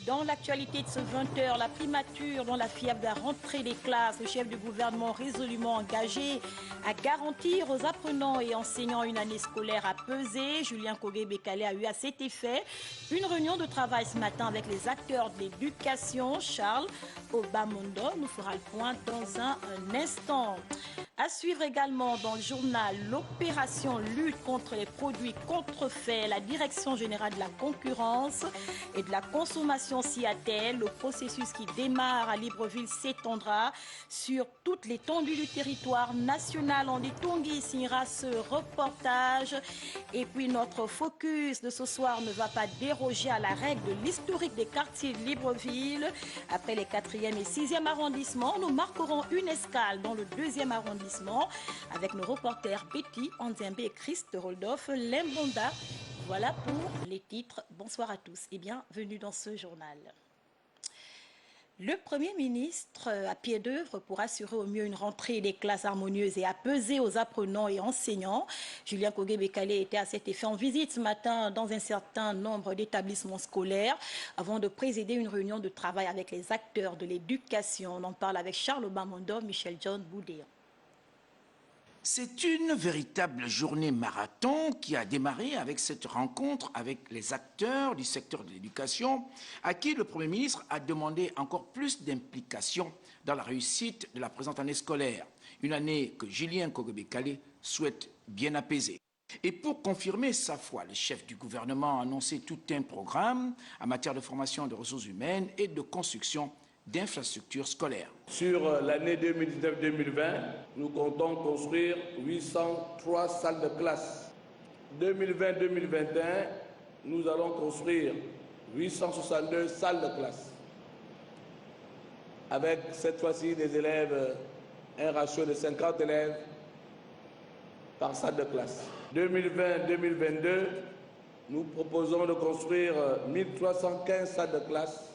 Dans l'actualité de ce 20h, la primature dans la fièvre de la rentrée des classes, le chef du gouvernement résolument engagé à garantir aux apprenants et enseignants une année scolaire apaisée. Julien Kogé-Bekale a eu à cet effet une réunion de travail ce matin avec les acteurs de l'éducation. Charles Obamondo nous fera le point dans un instant. À suivre également dans le journal l'opération lutte contre les produits contrefaits. La Direction générale de la concurrence et de la consommation s'y attelle. Le processus qui démarre à Libreville s'étendra sur toute l'étendue du territoire national. En Tongi signera ce reportage. Et puis notre focus de ce soir ne va pas déroger à la règle de l'historique des quartiers de Libreville. Après les 4e et 6e arrondissements, nous marquerons une escale dans le 2e arrondissement avec nos reporters Betty Anzembe et Christ Rodolphe Lembonda. Voilà pour les titres. Bonsoir à tous et bienvenue dans ce journal. Le Premier ministre à pied d'œuvre pour assurer au mieux une rentrée des classes harmonieuse et apaisée aux apprenants et enseignants. Julien Kogé-Bekale était à cet effet en visite ce matin dans un certain nombre d'établissements scolaires avant de présider une réunion de travail avec les acteurs de l'éducation. On en parle avec Charles Obamondo, Michel John Boudéa. C'est une véritable journée marathon qui a démarré avec cette rencontre avec les acteurs du secteur de l'éducation à qui le Premier ministre a demandé encore plus d'implication dans la réussite de la présente année scolaire. Une année que Julien Kogé-Bekale souhaite bien apaiser. Et pour confirmer sa foi, le chef du gouvernement a annoncé tout un programme en matière de formation de ressources humaines et de construction d'infrastructures scolaires. Sur l'année 2019-2020, nous comptons construire 803 salles de classe. 2020-2021, nous allons construire 862 salles de classe. Avec cette fois-ci des élèves, un ratio de 50 élèves par salle de classe. 2020-2022, nous proposons de construire 1315 salles de classe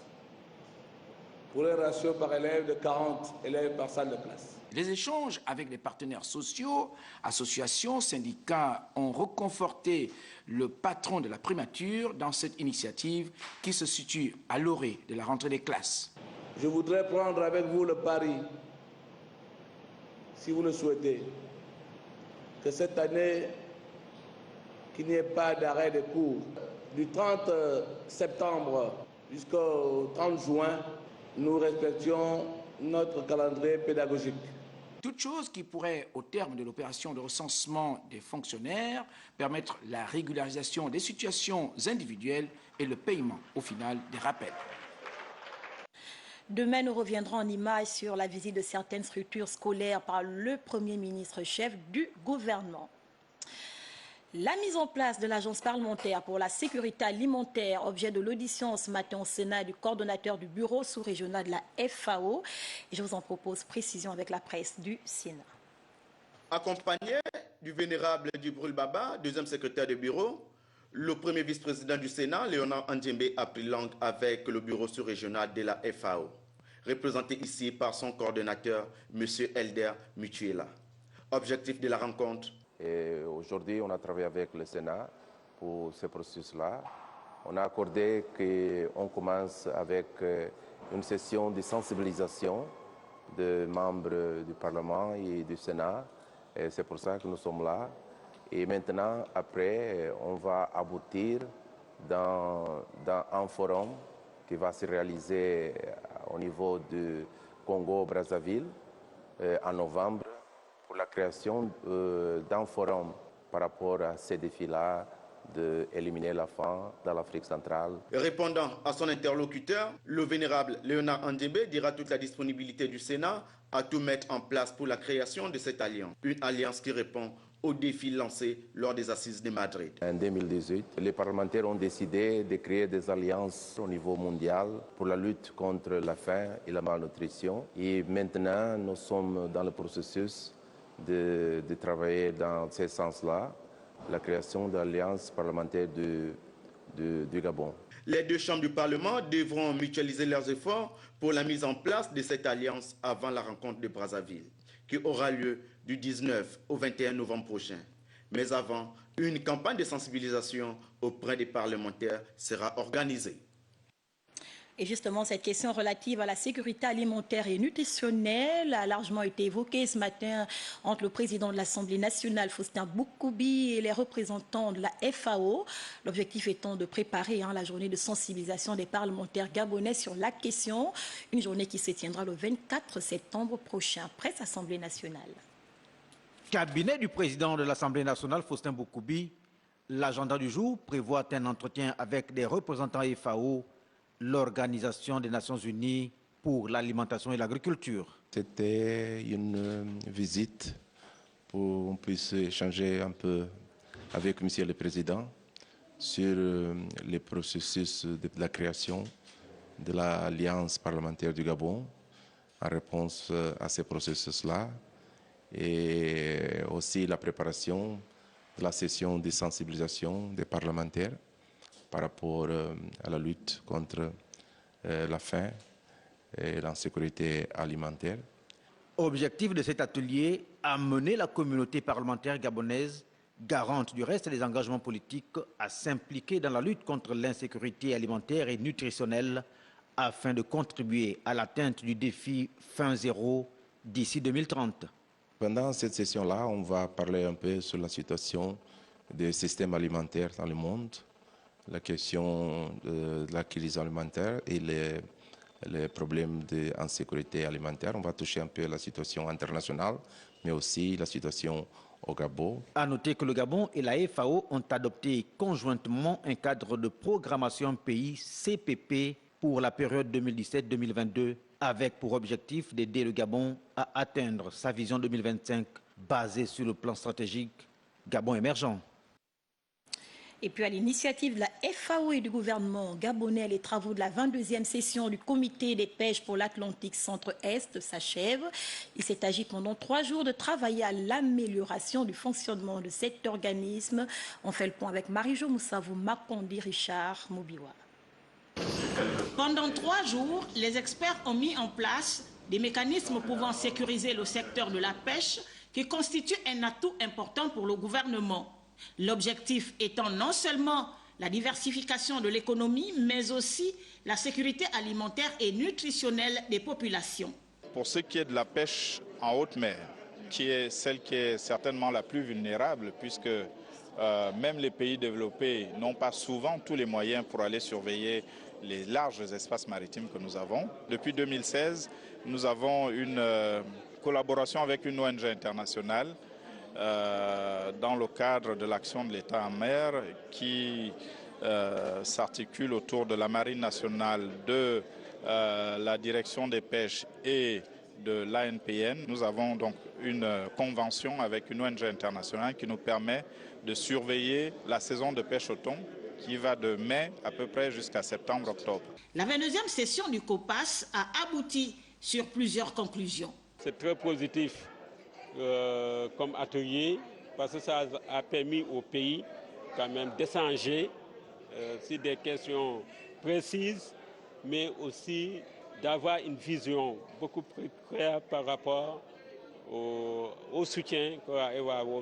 pour un ratio par élève de 40 élèves par salle de classe. Les échanges avec les partenaires sociaux, associations, syndicats ont reconforté le patron de la primature dans cette initiative qui se situe à l'orée de la rentrée des classes. Je voudrais prendre avec vous le pari, si vous le souhaitez, que cette année, qu'il n'y ait pas d'arrêt de cours. Du 30 septembre jusqu'au 30 juin, nous respections notre calendrier pédagogique. Toute chose qui pourrait, au terme de l'opération de recensement des fonctionnaires, permettre la régularisation des situations individuelles et le paiement, au final, des rappels. Demain, nous reviendrons en images sur la visite de certaines structures scolaires par le Premier ministre chef du gouvernement. La mise en place de l'Agence parlementaire pour la sécurité alimentaire, objet de l'audition ce matin au Sénat du coordonnateur du bureau sous-régional de la FAO. Et je vous en propose précision avec la presse du Sénat. Accompagné du vénérable Djibril Baba, deuxième secrétaire de bureau, le premier vice-président du Sénat, Léonard Andiembe, a pris langue avec le bureau sous-régional de la FAO, représenté ici par son coordonnateur, M. Elder Mutuela. Objectif de la rencontre. Aujourd'hui, on a travaillé avec le Sénat pour ce processus-là. On a accordé qu'on commence avec une session de sensibilisation des membres du Parlement et du Sénat. C'est pour ça que nous sommes là. Et maintenant, après, on va aboutir dans un forum qui va se réaliser au niveau du Congo-Brazzaville en novembre, pour la création d'un forum par rapport à ces défis-là, d'éliminer la faim dans l'Afrique centrale. Répondant à son interlocuteur, le vénérable Léonard Andiembe dira toute la disponibilité du Sénat à tout mettre en place pour la création de cette alliance. Une alliance qui répond aux défis lancés lors des assises de Madrid. En 2018, les parlementaires ont décidé de créer des alliances au niveau mondial pour la lutte contre la faim et la malnutrition. Et maintenant, nous sommes dans le processus de travailler dans ce sens-là, la création de l'Alliance parlementaire du Gabon. Les deux chambres du Parlement devront mutualiser leurs efforts pour la mise en place de cette alliance avant la rencontre de Brazzaville, qui aura lieu du 19 au 21 novembre prochain. Mais avant, une campagne de sensibilisation auprès des parlementaires sera organisée. Et justement, cette question relative à la sécurité alimentaire et nutritionnelle a largement été évoquée ce matin entre le président de l'Assemblée nationale, Faustin Boukoubi, et les représentants de la FAO. L'objectif étant de préparer la journée de sensibilisation des parlementaires gabonais sur la question, une journée qui se tiendra le 24 septembre prochain, presse Assemblée nationale. Cabinet du président de l'Assemblée nationale, Faustin Boukoubi, l'agenda du jour prévoit un entretien avec des représentants FAO, l'Organisation des Nations Unies pour l'alimentation et l'agriculture. C'était une visite pour qu'on puisse échanger un peu avec Monsieur le Président sur les processus de la création de l'Alliance parlementaire du Gabon en réponse à ces processus-là et aussi la préparation de la session de sensibilisation des parlementaires par rapport à la lutte contre la faim et l'insécurité alimentaire. Objectif de cet atelier, amener la communauté parlementaire gabonaise, garante du reste des engagements politiques, à s'impliquer dans la lutte contre l'insécurité alimentaire et nutritionnelle afin de contribuer à l'atteinte du défi faim zéro d'ici 2030. Pendant cette session-là, on va parler un peu sur la situation des systèmes alimentaires dans le monde, la question de la crise alimentaire et les problèmes d'insécurité alimentaire. On va toucher un peu la situation internationale, mais aussi la situation au Gabon. À noter que le Gabon et la FAO ont adopté conjointement un cadre de programmation pays CPP pour la période 2017-2022, avec pour objectif d'aider le Gabon à atteindre sa vision 2025 basée sur le plan stratégique Gabon émergent. Et puis à l'initiative de la FAO et du gouvernement gabonais, les travaux de la 22e session du comité des pêches pour l'Atlantique Centre-Est s'achèvent. Il s'est agi pendant 3 jours de travailler à l'amélioration du fonctionnement de cet organisme. On fait le point avec Marie-Jo Moussavou, Makondi, Richard Mobiwa. Pendant 3 jours, les experts ont mis en place des mécanismes pouvant sécuriser le secteur de la pêche qui constitue un atout important pour le gouvernement. L'objectif étant non seulement la diversification de l'économie, mais aussi la sécurité alimentaire et nutritionnelle des populations. Pour ce qui est de la pêche en haute mer, qui est celle qui est certainement la plus vulnérable, puisque même les pays développés n'ont pas souvent tous les moyens pour aller surveiller les larges espaces maritimes que nous avons. Depuis 2016, nous avons une collaboration avec une ONG internationale dans le cadre de l'action de l'État en mer qui s'articule autour de la Marine nationale, de la direction des pêches et de l'ANPN. Nous avons donc une convention avec une ONG internationale qui nous permet de surveiller la saison de pêche au thon qui va de mai à peu près jusqu'à septembre-octobre. La 22e session du COPAS a abouti sur plusieurs conclusions. C'est très positif comme atelier parce que ça a permis au pays quand même d'échanger sur des questions précises, mais aussi d'avoir une vision beaucoup plus claire par rapport au soutien qu'on va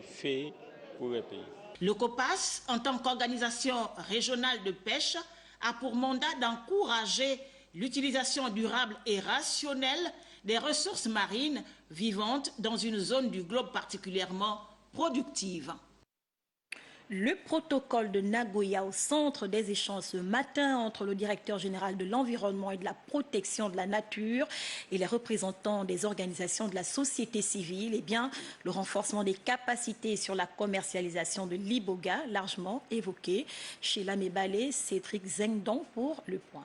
faire pour le pays. Le COPAS, en tant qu'organisation régionale de pêche, a pour mandat d'encourager l'utilisation durable et rationnelle des ressources marines vivantes dans une zone du globe particulièrement productive. Le protocole de Nagoya au centre des échanges ce matin entre le directeur général de l'environnement et de la protection de la nature et les représentants des organisations de la société civile, eh bien, le renforcement des capacités sur la commercialisation de l'iboga, largement évoqué chez Lamé-Balé, Cédric Zengdon pour Le Point.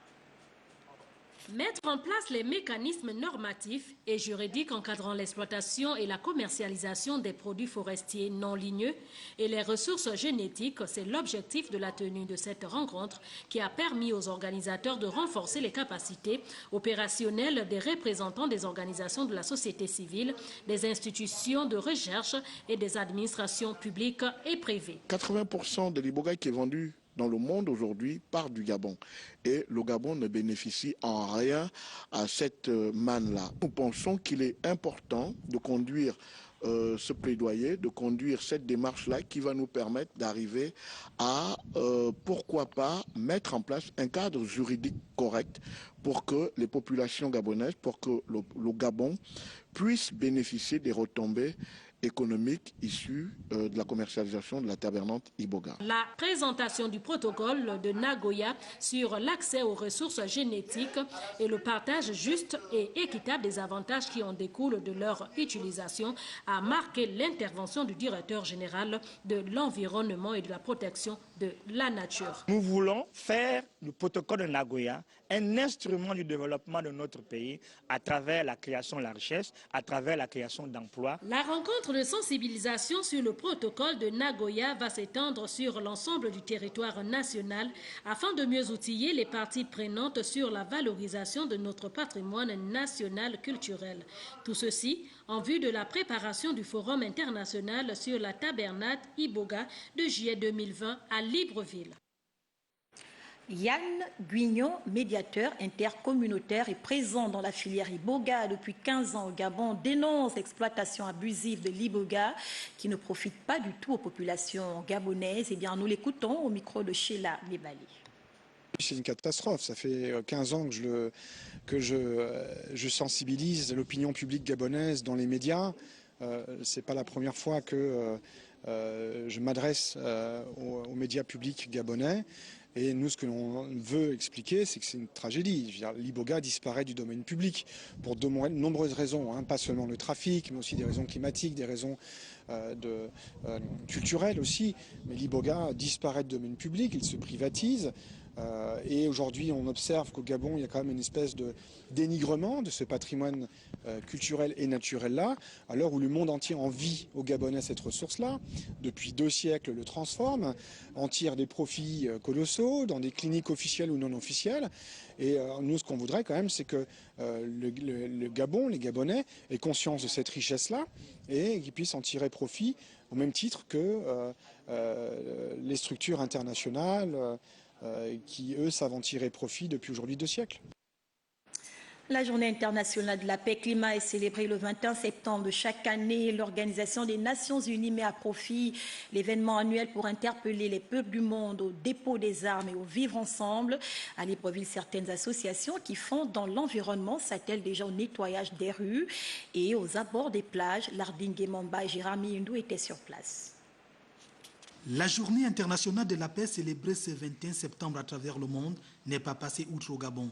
Mettre en place les mécanismes normatifs et juridiques encadrant l'exploitation et la commercialisation des produits forestiers non ligneux et les ressources génétiques, c'est l'objectif de la tenue de cette rencontre qui a permis aux organisateurs de renforcer les capacités opérationnelles des représentants des organisations de la société civile, des institutions de recherche et des administrations publiques et privées. 80% de l'iboga qui est vendu dans le monde aujourd'hui part du Gabon. Et le Gabon ne bénéficie en rien à cette manne-là. Nous pensons qu'il est important de conduire ce plaidoyer, de conduire cette démarche-là qui va nous permettre d'arriver à, pourquoi pas, mettre en place un cadre juridique correct pour que les populations gabonaises, pour que le Gabon puisse bénéficier des retombées économiques issues de la commercialisation de la terre bernante Iboga. La présentation du protocole de Nagoya sur l'accès aux ressources génétiques et le partage juste et équitable des avantages qui en découlent de leur utilisation a marqué l'intervention du directeur général de l'environnement et de la protection de la nature. Nous voulons faire le protocole de Nagoya un instrument du développement de notre pays à travers la création de la richesse, à travers la création d'emplois. La rencontre de sensibilisation sur le protocole de Nagoya va s'étendre sur l'ensemble du territoire national afin de mieux outiller les parties prenantes sur la valorisation de notre patrimoine national culturel. Tout ceci en vue de la préparation du Forum international sur la terre bernate Iboga de juillet 2020 à Libreville. Yann Guignon, médiateur intercommunautaire et présent dans la filière Iboga depuis 15 ans au Gabon, dénonce l'exploitation abusive de l'Iboga qui ne profite pas du tout aux populations gabonaises. Eh bien, nous l'écoutons au micro de Sheila Nebali. C'est une catastrophe. Ça fait 15 ans que je sensibilise l'opinion publique gabonaise dans les médias. Ce n'est pas la première fois que je m'adresse aux médias publics gabonais. Et nous, ce que l'on veut expliquer, c'est que c'est une tragédie. L'Iboga disparaît du domaine public pour de nombreuses raisons, hein, pas seulement le trafic, mais aussi des raisons climatiques, des raisons culturelles aussi. Mais l'Iboga disparaît du domaine public, il se privatise. Et aujourd'hui, on observe qu'au Gabon, il y a quand même une espèce de dénigrement de ce patrimoine culturel et naturel-là, à l'heure où le monde entier envie au Gabonais cette ressource-là. Depuis 2 siècles, le transforme, en tire des profits colossaux dans des cliniques officielles ou non officielles. Et nous, ce qu'on voudrait quand même, c'est que le Gabon, les Gabonais, aient conscience de cette richesse-là et qu'ils puissent en tirer profit au même titre que les structures internationales qui, eux, savent en tirer profit depuis aujourd'hui 2 siècles. La Journée internationale de la paix et climat est célébrée le 21 septembre de chaque année. L'Organisation des Nations Unies met à profit l'événement annuel pour interpeller les peuples du monde au dépôt des armes et au vivre ensemble. À Libreville, certaines associations qui font dans l'environnement s'attellent déjà au nettoyage des rues et aux abords des plages. Lardine Guémamba et Gérami Hindou étaient sur place. La Journée internationale de la paix célébrée ce 21 septembre à travers le monde n'est pas passée outre au Gabon.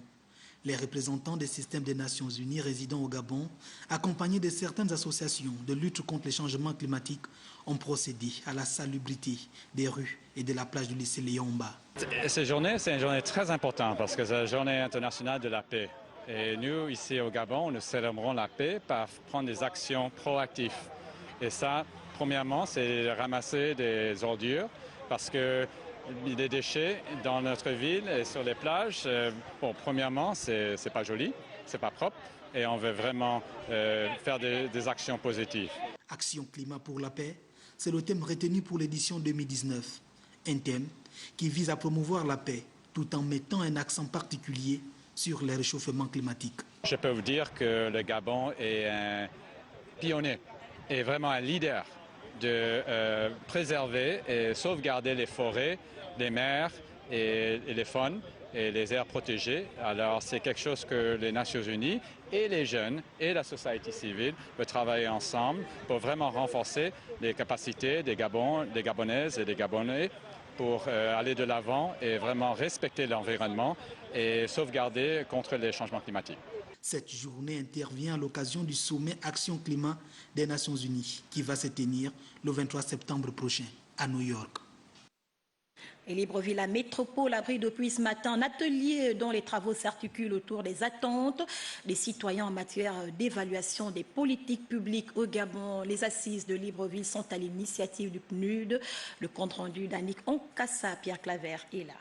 Les représentants des systèmes des Nations Unies résidant au Gabon, accompagnés de certaines associations de lutte contre les changements climatiques, ont procédé à la salubrité des rues et de la plage du lycée Léomba. Cette journée, c'est une journée très importante parce que c'est la Journée internationale de la paix. Et nous, ici au Gabon, nous célébrons la paix par prendre des actions proactives. Et ça, premièrement, c'est de ramasser des ordures parce que les déchets dans notre ville et sur les plages, premièrement, c'est pas joli, c'est pas propre et on veut vraiment faire des actions positives. Action climat pour la paix, c'est le thème retenu pour l'édition 2019. Un thème qui vise à promouvoir la paix tout en mettant un accent particulier sur le réchauffement climatique. Je peux vous dire que le Gabon est un pionnier et vraiment un leader de préserver et sauvegarder les forêts, les mers et les faunes et les aires protégées. Alors c'est quelque chose que les Nations Unies et les jeunes et la société civile peuvent travailler ensemble pour vraiment renforcer les capacités des Gabonaises et des Gabonais pour aller de l'avant et vraiment respecter l'environnement et sauvegarder contre les changements climatiques. Cette journée intervient à l'occasion du sommet Action Climat des Nations Unies qui va se tenir le 23 septembre prochain à New York. Et Libreville, la métropole abrite depuis ce matin un atelier dont les travaux s'articulent autour des attentes des citoyens en matière d'évaluation des politiques publiques au Gabon. Les assises de Libreville sont à l'initiative du PNUD. Le compte-rendu d'Annick Onkassa, Pierre Claver est là.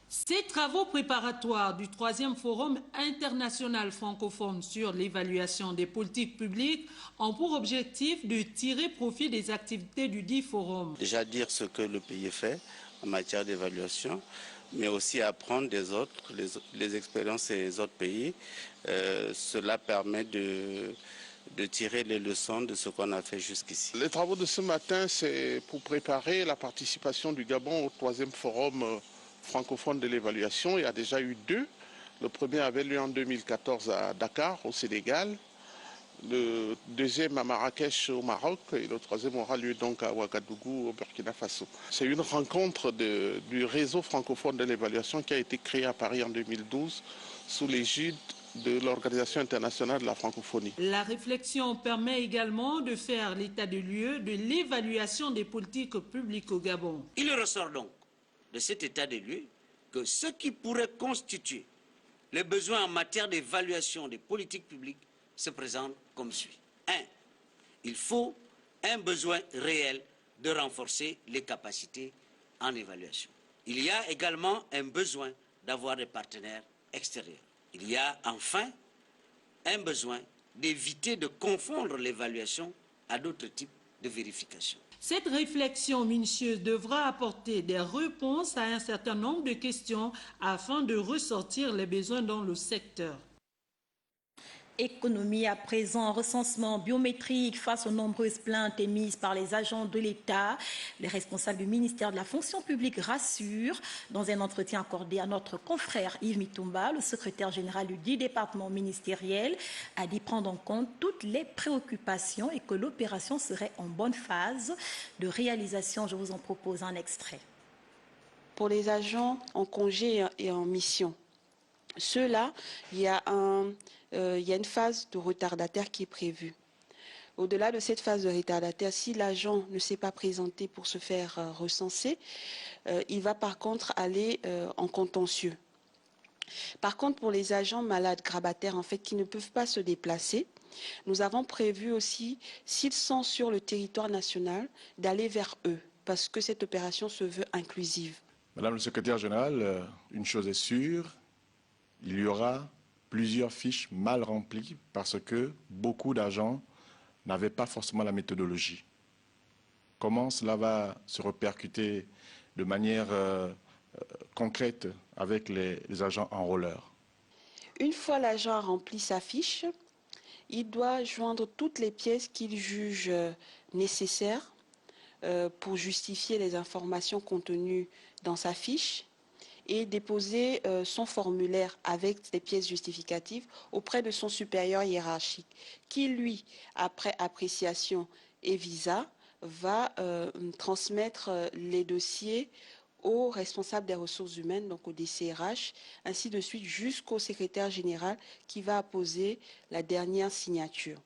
Ces travaux préparatoires du 3e Forum international francophone sur l'évaluation des politiques publiques ont pour objectif de tirer profit des activités du dit forum. Déjà dire ce que le pays fait en matière d'évaluation, mais aussi apprendre des autres, les expériences des autres pays. Cela permet de tirer les leçons de ce qu'on a fait jusqu'ici. Les travaux de ce matin, c'est pour préparer la participation du Gabon au 3e forum francophone de l'évaluation. Il y a déjà eu 2. Le premier avait lieu en 2014 à Dakar, au Sénégal. Le deuxième à Marrakech, au Maroc. Et le 3e aura lieu donc à Ouagadougou, au Burkina Faso. C'est une rencontre du réseau francophone de l'évaluation qui a été créé à Paris en 2012 sous l'égide de l'Organisation internationale de la francophonie. La réflexion permet également de faire l'état de lieu de l'évaluation des politiques publiques au Gabon. Il ressort donc de cet état de lieu que ce qui pourrait constituer les besoins en matière d'évaluation des politiques publiques se présentent comme suit. 1. Il faut un besoin réel de renforcer les capacités en évaluation. Il y a également un besoin d'avoir des partenaires extérieurs. Il y a enfin un besoin d'éviter de confondre l'évaluation à d'autres types de vérification. Cette réflexion minutieuse devra apporter des réponses à un certain nombre de questions afin de ressortir les besoins dans le secteur. Économie à présent, recensement biométrique face aux nombreuses plaintes émises par les agents de l'État. Les responsables du ministère de la fonction publique rassurent. Dans un entretien accordé à notre confrère Yves Mitumba, le secrétaire général du dit département ministériel a dit prendre en compte toutes les préoccupations et que l'opération serait en bonne phase de réalisation. Je vous en propose un extrait. Pour les agents en congé et en mission, ceux-là, il y a une phase de retardataire qui est prévue. Au-delà de cette phase de retardataire, si l'agent ne s'est pas présenté pour se faire recenser, il va par contre aller en contentieux. Par contre, pour les agents malades grabataires, en fait, qui ne peuvent pas se déplacer, nous avons prévu aussi, s'ils sont sur le territoire national, d'aller vers eux, parce que cette opération se veut inclusive. Madame le secrétaire général, une chose est sûre, il y aura plusieurs fiches mal remplies parce que beaucoup d'agents n'avaient pas forcément la méthodologie. Comment cela va se répercuter de manière concrète avec les agents enrôleurs? Une fois l'agent a rempli sa fiche, il doit joindre toutes les pièces qu'il juge nécessaires pour justifier les informations contenues dans sa fiche et déposer son formulaire avec les pièces justificatives auprès de son supérieur hiérarchique, qui lui, après appréciation et visa, va transmettre les dossiers aux responsables des ressources humaines, donc au DCRH, ainsi de suite jusqu'au secrétaire général qui va apposer la dernière signature.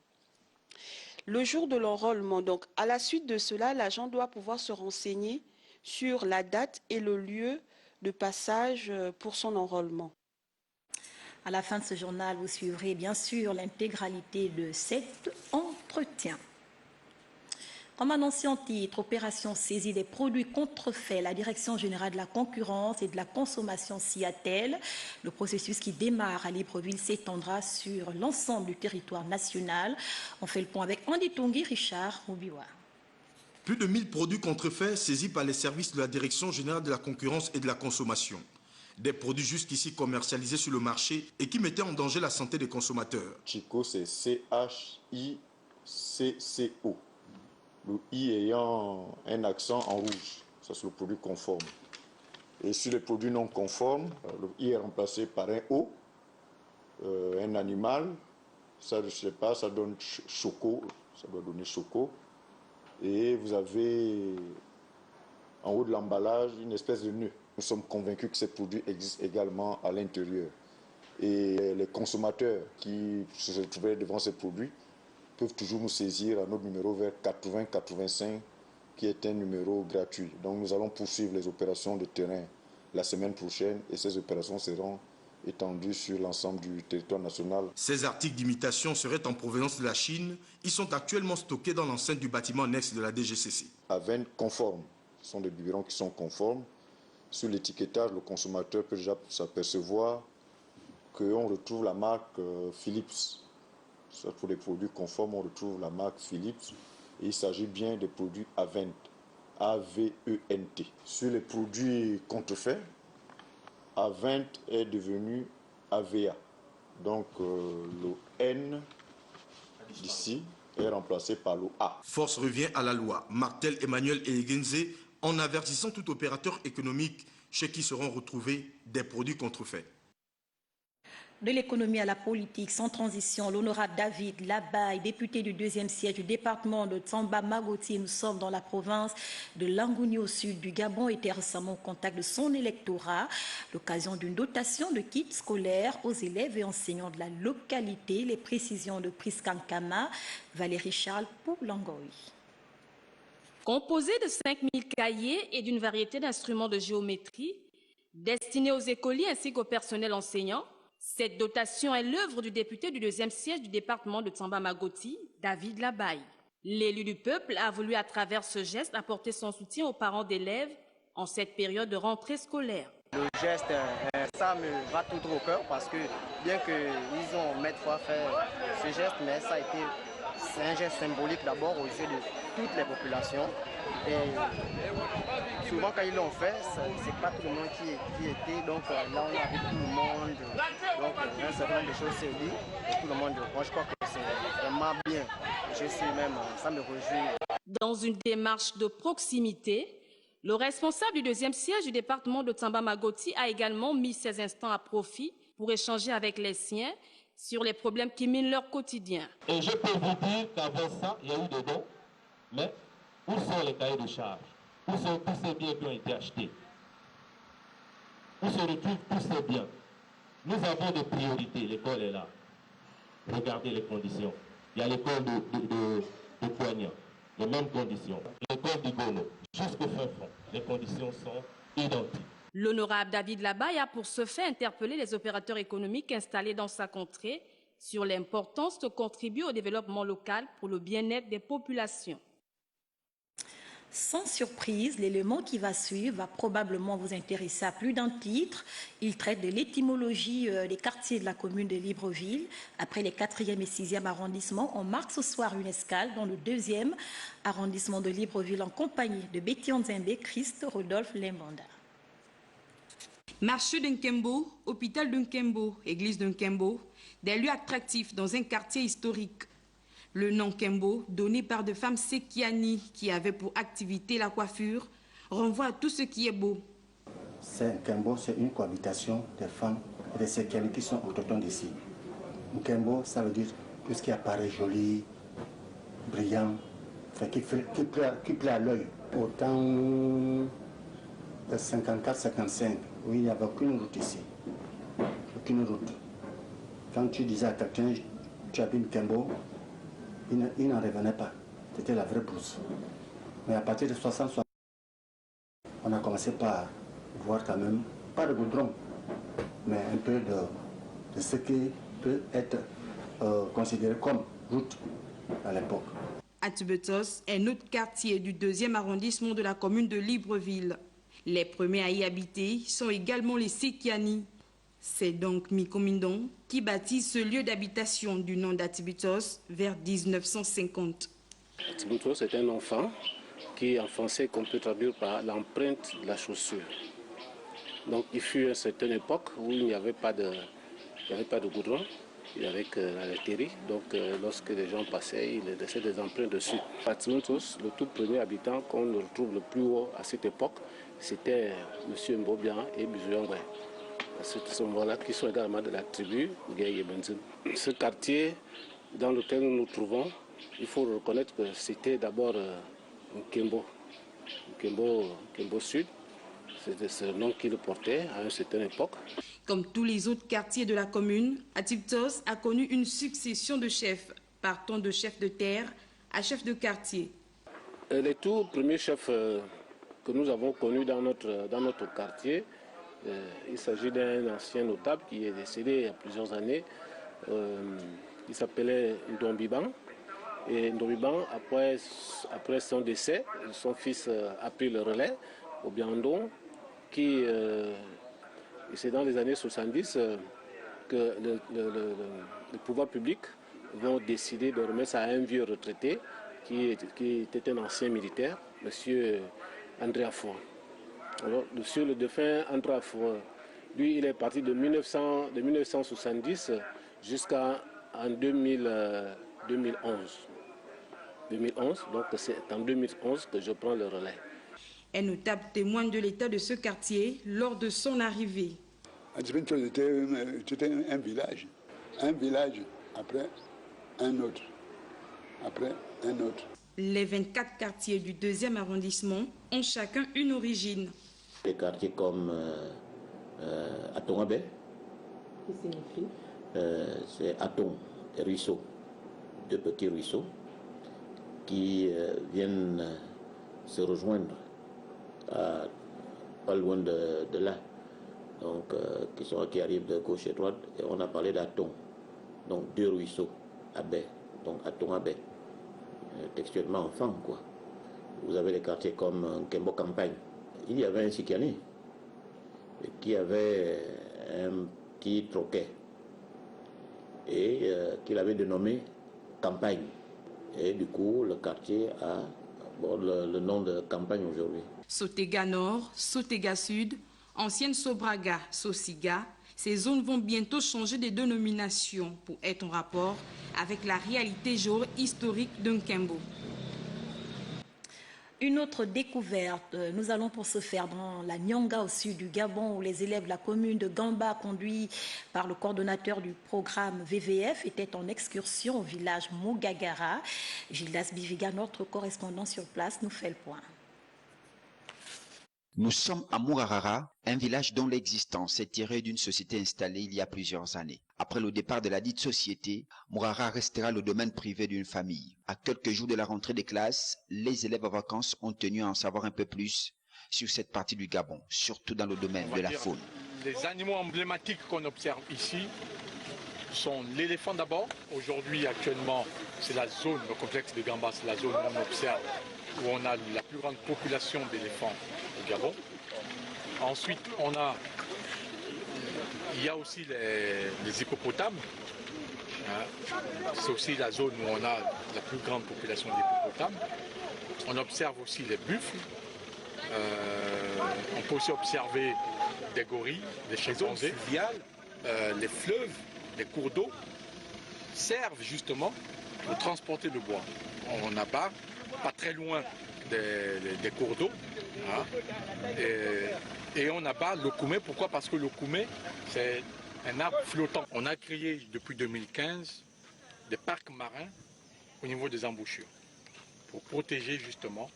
Le jour de l'enrôlement, donc à la suite de cela, l'agent doit pouvoir se renseigner sur la date et le lieu de passage pour son enrôlement. À la fin de ce journal, vous suivrez bien sûr l'intégralité de cet entretien. Comme annoncé en titre, opération saisie des produits contrefaits, la Direction générale de la concurrence et de la consommation s'y attelle. Le processus qui démarre à Libreville s'étendra sur l'ensemble du territoire national. On fait le point avec Andy Tongi, Richard Moubiwa. Plus de 1000 produits contrefaits saisis par les services de la Direction générale de la concurrence et de la consommation. Des produits jusqu'ici commercialisés sur le marché et qui mettaient en danger la santé des consommateurs. Chico, c'est C-H-I-C-C-O. Le I ayant un accent en rouge. Ça, c'est le produit conforme. Et sur les produits non conformes, le I est remplacé par un O, un animal. Ça, je ne sais pas, ça donne choco. Ça doit donner choco. Et vous avez en haut de l'emballage une espèce de nœud. Nous sommes convaincus que ces produits existent également à l'intérieur. Et les consommateurs qui se trouvaient devant ces produits peuvent toujours nous saisir à notre numéro vers 80-85, qui est un numéro gratuit. Donc nous allons poursuivre les opérations de terrain la semaine prochaine et ces opérations seront étendues sur l'ensemble du territoire national. Ces articles d'imitation seraient en provenance de la Chine. Ils sont actuellement stockés dans l'enceinte du bâtiment annexe de la DGCC. À 20 conformes, ce sont des biberons qui sont conformes. Sur l'étiquetage, le consommateur peut déjà s'apercevoir qu'on retrouve la marque Philips. Pour les produits conformes, on retrouve la marque Philips. Et il s'agit bien des produits Avent, A-V-E-N-T. Sur les produits contrefaits, Avent est devenu AVA. Donc le N d'ici est remplacé par le A. Force revient à la loi, martèle Emmanuel Egenze, en avertissant tout opérateur économique chez qui seront retrouvés des produits contrefaits. De l'économie à la politique, sans transition, l'honorable David Labaye, député du 2e siège du département de Tamba-Magoti, nous sommes dans la province de Langouni au sud du Gabon, était récemment au contact de son électorat, l'occasion d'une dotation de kits scolaires aux élèves et enseignants de la localité. Les précisions de Priskankama, Valérie Charles pour Langoui. Composé de 5000 cahiers et d'une variété d'instruments de géométrie, destinés aux écoliers ainsi qu'au personnel enseignant, cette dotation est l'œuvre du député du 2e siège du département de Tamba-Magoti, David Labaye. L'élu du peuple a voulu à travers ce geste apporter son soutien aux parents d'élèves en cette période de rentrée scolaire. Le geste, ça me va tout droit au cœur parce que bien qu'ils ont maintes fois fait ce geste, mais ça a été un geste symbolique d'abord aux yeux de toutes les populations. Et souvent quand ils l'ont fait, c'est pas tout le monde qui était, donc là on a vu tout le monde, donc un certain nombre de choses s'est dit, et tout le monde, moi je crois que c'est vraiment bien, je suis même, ça me réjouit. Dans une démarche de proximité, le responsable du 2e siège du département de Tamba-Magoti a également mis ces instants à profit pour échanger avec les siens sur les problèmes qui minent leur quotidien. Et je peux vous dire qu'avant ça, il y a eu des dons, mais où sont les cahiers de charges? Où sont tous ces biens qui ont été achetés? Où se retrouvent tous ces biens? Nous avons des priorités, l'école est là. Regardez les conditions. Il y a l'école de Poignant, les mêmes conditions. L'école du Gono, jusqu'au fin fond, les conditions sont identiques. L'honorable David Labaye a pour ce fait interpellé les opérateurs économiques installés dans sa contrée sur l'importance de contribuer au développement local pour le bien-être des populations. Sans surprise, l'élément qui va suivre va probablement vous intéresser à plus d'un titre. Il traite de l'étymologie des quartiers de la commune de Libreville. Après les 4e et 6e arrondissements, on marque ce soir une escale dans le 2e arrondissement de Libreville en compagnie de Betty Nzembe, Christ, Rodolphe Lembanda. Marché d'Nkembo, hôpital d'Nkembo, église d'Nkembo, des lieux attractifs dans un quartier historique. Le nom Kembo, donné par de femmes Sekiani qui avaient pour activité la coiffure, renvoie à tout ce qui est beau. Nkembo, c'est une cohabitation des femmes et des Sekiani qui sont autochtones d'ici. Nkembo, ça veut dire tout ce qui apparaît joli, brillant, qui plaît à l'œil. Au temps de 54-55, oui, il n'y avait aucune route ici. Aucune route. Quand tu disais à quelqu'un, tu habites Kembo, il n'en revenait pas. C'était la vraie brousse. Mais à partir de 60, on a commencé par voir quand même, pas de goudron, mais un peu de ce qui peut être considéré comme route à l'époque. Atubetos est un autre quartier du 2e arrondissement de la commune de Libreville. Les premiers à y habiter sont également les Sekiani. C'est donc Mikomindon qui bâtit ce lieu d'habitation du nom d'Atibutos vers 1950. Atibutos est un enfant qui en français qu'on peut traduire par l'empreinte de la chaussure. Donc il fut une certaine époque où il n'y avait pas de goudron, il n'y avait que la laiterie. Donc lorsque les gens passaient, ils laissaient des empreintes dessus. Atibutos, le tout premier habitant qu'on retrouve le plus haut à cette époque, c'était M. Mbobian et Bizuyangwe. Ce sont là qui sont également de la tribu Gueye Benzin. Ce quartier dans lequel nous nous trouvons, il faut reconnaître que c'était d'abord Nkembo Sud. C'était ce nom qu'il portait à une certaine époque. Comme tous les autres quartiers de la commune, Atibutos a connu une succession de chefs, partant de chefs de terre à chefs de quartier. Les tout premiers chefs que nous avons connus dans notre quartier, il s'agit d'un ancien notable qui est décédé il y a plusieurs années. Il s'appelait Ndombiban. Et Ndombiban, après son décès, son fils a pris le relais au Biandon, qui, c'est dans les années 70 que le pouvoir public vont décider de remettre ça à un vieux retraité qui était un ancien militaire, M. André Afouan. Alors, monsieur le défunt André Afouan, lui, il est parti de 1970 jusqu'en 2010, 2011. 2011, donc c'est en 2011 que je prends le relais. Un notable témoigne de l'état de ce quartier lors de son arrivée. C'était un village après un autre, après un autre. Les 24 quartiers du 2e arrondissement ont chacun une origine. Des quartiers comme Aton-Abé, c'est Aton et ruisseaux, 2 petits ruisseaux qui viennent se rejoindre pas loin de là, donc qui arrivent de gauche et droite, et on a parlé d'Aton, donc 2 ruisseaux, Abé, donc Aton-Abé, textuellement enfant quoi. Vous avez des quartiers comme Kembo Campagne. Il y avait un Sikiani qui avait un petit troquet et qu'il avait dénommé Campagne. Et du coup, le quartier a le nom de Campagne aujourd'hui. Sotega Nord, Sotega Sud, ancienne Sobraga, Sosiga, ces zones vont bientôt changer de dénomination pour être en rapport avec la réalité géo-historique d'un Kembo. Une autre découverte, nous allons pour ce faire dans la Nyanga au sud du Gabon où les élèves de la commune de Gamba conduits par le coordonnateur du programme VVF étaient en excursion au village Mogagara. Gildas Biviga, notre correspondant sur place, nous fait le point. Nous sommes à Mourarara, un village dont l'existence est tirée d'une société installée il y a plusieurs années. Après le départ de la dite société, Mourarara restera le domaine privé d'une famille. À quelques jours de la rentrée des classes, les élèves en vacances ont tenu à en savoir un peu plus sur cette partie du Gabon, surtout dans le domaine de la faune. Les animaux emblématiques qu'on observe ici sont l'éléphant d'abord. Aujourd'hui, actuellement, c'est la zone, le complexe de Gamba, c'est la zone où on observe, où on a la plus grande population d'éléphants au Gabon. Ensuite, il y a aussi les hippopotames. C'est aussi la zone où on a la plus grande population d'hippopotames. On observe aussi les buffles. On peut aussi observer des gorilles, des chimpanzés. Les fleuves, les cours d'eau servent justement pour transporter le bois. On abat pas très loin des cours d'eau. Et on abat le koumé. Pourquoi? Parce que le koumé, c'est un arbre flottant. On a créé depuis 2015 des parcs marins au niveau des embouchures pour protéger justement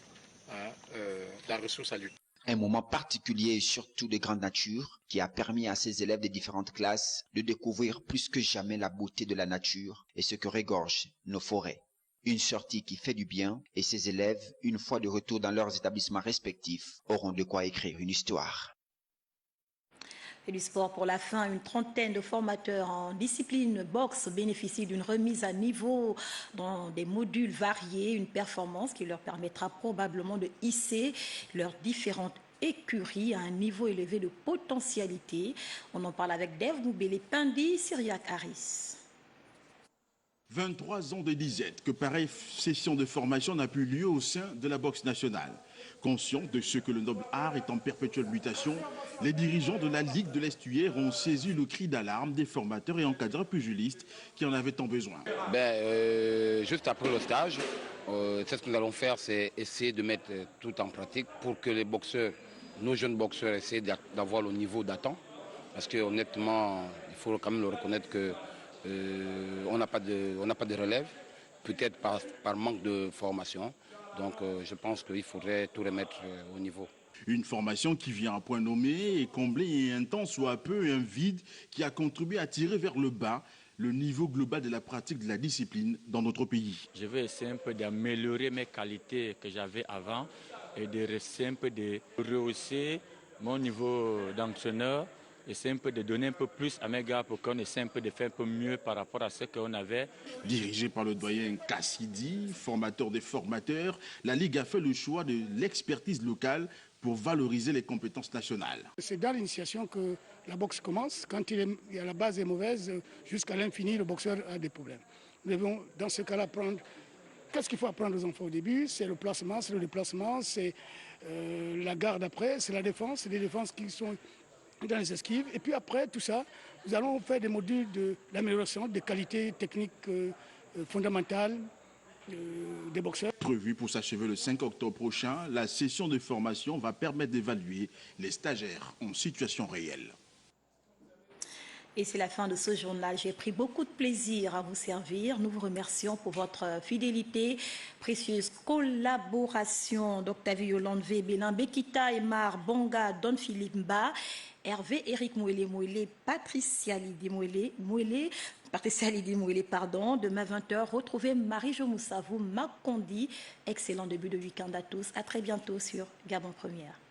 la ressource halieutique. Un moment particulier et surtout de grande nature qui a permis à ces élèves des différentes classes de découvrir plus que jamais la beauté de la nature et ce que regorgent nos forêts. Une sortie qui fait du bien et ces élèves, une fois de retour dans leurs établissements respectifs, auront de quoi écrire une histoire. Et du sport pour la fin, une trentaine de formateurs en discipline boxe bénéficient d'une remise à niveau dans des modules variés, une performance qui leur permettra probablement de hisser leurs différentes écuries à un niveau élevé de potentialité. On en parle avec Dave Moubele Pindi, Syriac Harris. 23 ans de disette que pareille session de formation n'a plus lieu au sein de la boxe nationale. Conscients de ce que le noble art est en perpétuelle mutation, les dirigeants de la Ligue de l'Estuaire ont saisi le cri d'alarme des formateurs et encadreurs pugilistes qui en avaient tant besoin. Juste après le stage, ce que nous allons faire, c'est essayer de mettre tout en pratique pour que les boxeurs, nos jeunes boxeurs, essaient d'avoir le niveau d'attente. Parce que honnêtement, il faut quand même le reconnaître que on n'a pas de relève, peut-être par manque de formation. Donc je pense qu'il faudrait tout remettre au niveau. Une formation qui vient à point nommé et combler un temps soit peu un vide qui a contribué à tirer vers le bas le niveau global de la pratique de la discipline dans notre pays. Je vais essayer un peu d'améliorer mes qualités que j'avais avant et de rester un peu de rehausser mon niveau d'entraîneur. Essayer un peu de donner un peu plus à mes gars pour qu'on essaie un peu de faire un peu mieux par rapport à ce qu'on avait. Dirigé par le doyen Kassidi, formateur des formateurs, la Ligue a fait le choix de l'expertise locale pour valoriser les compétences nationales. C'est dans l'initiation que la boxe commence. Quand la base est mauvaise, jusqu'à l'infini, le boxeur a des problèmes. Nous devons, dans ce cas-là, apprendre. Qu'est-ce qu'il faut apprendre aux enfants au début? C'est le placement, c'est le déplacement, c'est la garde après, c'est la défense, c'est les défenses qui sont dans les esquives. Et puis après tout ça, nous allons faire des modules d'amélioration des qualités techniques fondamentale des boxeurs. Prévue pour s'achever le 5 octobre prochain, la session de formation va permettre d'évaluer les stagiaires en situation réelle. Et c'est la fin de ce journal. J'ai pris beaucoup de plaisir à vous servir. Nous vous remercions pour votre fidélité, précieuse collaboration d'Octavie Yolande V, Bélin Bekita, Emar, Bonga, Don Philippe Mba, Hervé, Eric Mouélé, Patricia Lydie Mouélé, pardon. Demain 20h, retrouvez Marie-Jo Moussavou, Macondi. Excellent début de week-end à tous. À très bientôt sur Gabon Première.